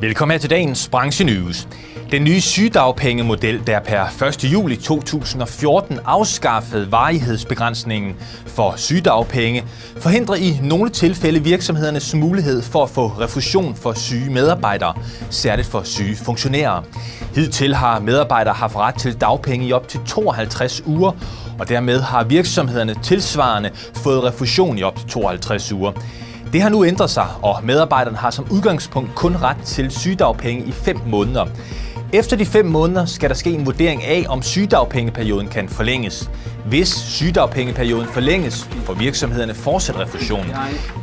Velkommen her til dagens branchenews. Den nye sygedagpengemodel, der per 1. juli 2014 afskaffede varighedsbegrænsningen for sygedagpenge, forhindrer i nogle tilfælde virksomhedernes mulighed for at få refusion for syge medarbejdere, særligt for syge funktionærer. Hidtil har medarbejdere haft ret til dagpenge i op til 52 uger, og dermed har virksomhederne tilsvarende fået refusion i op til 52 uger. Det har nu ændret sig, og medarbejderne har som udgangspunkt kun ret til sygedagpenge i 5 måneder. Efter de 5 måneder skal der ske en vurdering af, om sygedagpengeperioden kan forlænges. Hvis sygedagpengeperioden forlænges, får virksomhederne fortsat refusion.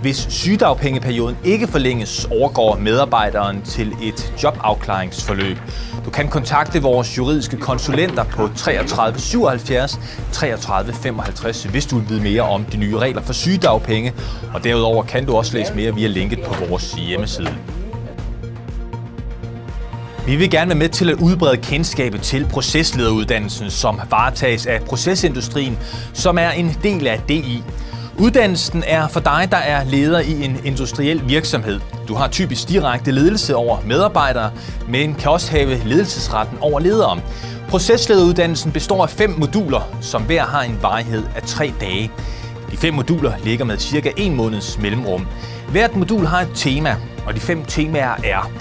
Hvis sygedagpengeperioden ikke forlænges, overgår medarbejderen til et jobafklaringsforløb. Du kan kontakte vores juridiske konsulenter på 33 77 33 55, hvis du vil vide mere om de nye regler for sygedagpenge. Og derudover kan du også læse mere via linket på vores hjemmeside. Vi vil gerne være med til at udbrede kendskabet til proceslederuddannelsen, som varetages af procesindustrien, som er en del af DI. Uddannelsen er for dig, der er leder i en industriel virksomhed. Du har typisk direkte ledelse over medarbejdere, men kan også have ledelsesretten over ledere. Proceslederuddannelsen består af 5 moduler, som hver har en varighed af 3 dage. De 5 moduler ligger med cirka 1 måneds mellemrum. Hvert modul har et tema, og de 5 temaer er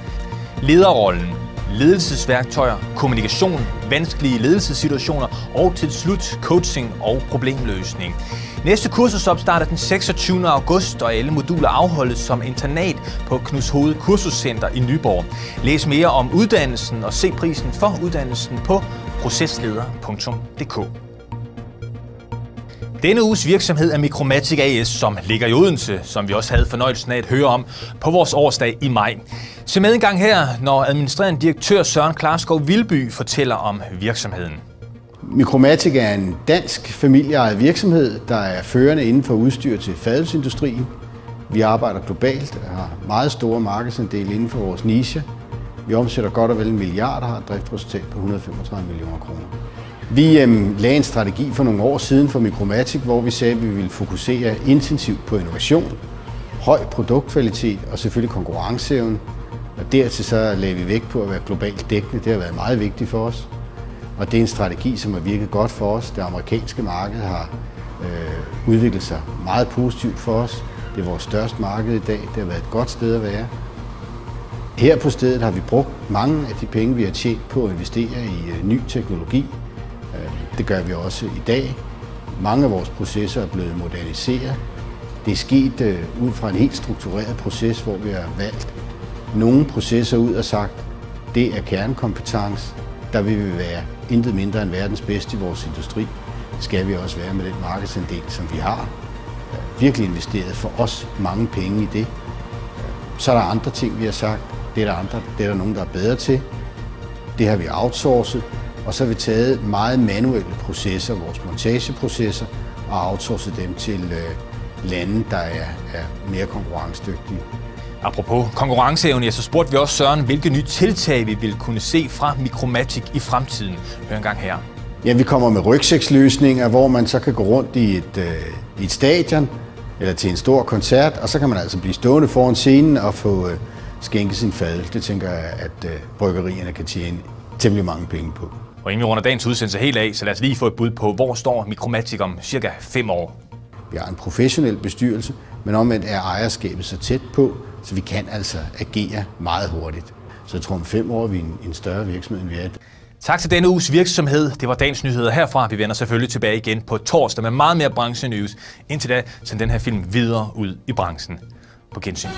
lederrollen, ledelsesværktøjer, kommunikation, vanskelige ledelsessituationer og til slut coaching og problemløsning. Næste kursusopstart er den 26. august, og alle moduler afholdes som internat på Knudshoved Kursuscenter i Nyborg. Læs mere om uddannelsen og se prisen for uddannelsen på procesleder.dk. Denne uges virksomhed er Micromatic AS, som ligger i Odense, som vi også havde fornøjelsen af at høre om på vores årsdag i maj. Se med en gang her, når administrerende direktør Søren Klarskov Vilby fortæller om virksomheden. Micromatic er en dansk familieejet virksomhed, der er førende inden for udstyr til fadelsindustrien. Vi arbejder globalt og har meget store markedsandele inden for vores niche. Vi omsætter godt og vel 1 milliard og har et driftsresultat på 135 millioner kroner. Vi lagde en strategi for nogle år siden for Micromatic, hvor vi sagde, at vi ville fokusere intensivt på innovation, høj produktkvalitet og selvfølgelig konkurrenceevne. Og dertil så lagde vi vægt på at være globalt dækkende. Det har været meget vigtigt for os. Og det er en strategi, som har virket godt for os. Det amerikanske marked har udviklet sig meget positivt for os. Det er vores største marked i dag. Det har været et godt sted at være. Her på stedet har vi brugt mange af de penge, vi har tjent på at investere i ny teknologi. Det gør vi også i dag. Mange af vores processer er blevet moderniseret. Det er sket ud fra en helt struktureret proces, hvor vi har valgt nogle processer ud og sagt, det er kernekompetence. Der vil vi være intet mindre end verdens bedste i vores industri. Det skal vi også være med den markedsandel, som vi har. Virkelig investeret for os mange penge i det. Så er der andre ting, vi har sagt. Det er der nogen, der er bedre til. Det har vi outsourcet. Og så har vi taget meget manuelle processer, vores montageprocesser, og outsourcet dem til lande, der er mere konkurrencedygtige. Apropos konkurrenceevne, så spurgte vi også Søren, hvilke nye tiltag vi ville kunne se fra Micromatic i fremtiden. Hør en gang her. Ja, vi kommer med rygsæksløsninger, hvor man så kan gå rundt i et stadion eller til en stor koncert, og så kan man altså blive stående foran scenen og få skænket sin fadøl. Det tænker jeg, at bryggerierne kan tjene temmelig mange penge på. Og inden vi runder dagens udsendelse helt af, så lad os lige få et bud på, hvor står Micromatic om cirka 5 år. Vi har en professionel bestyrelse, men omvendt er ejerskabet så tæt på, så vi kan altså agere meget hurtigt. Så jeg tror, om 5 år er vi en større virksomhed, end vi er. Tak til denne uges virksomhed. Det var dagens nyheder herfra. Vi vender selvfølgelig tilbage igen på torsdag med meget mere branchenews. Indtil da, send den her film videre ud i branchen. På gensyn.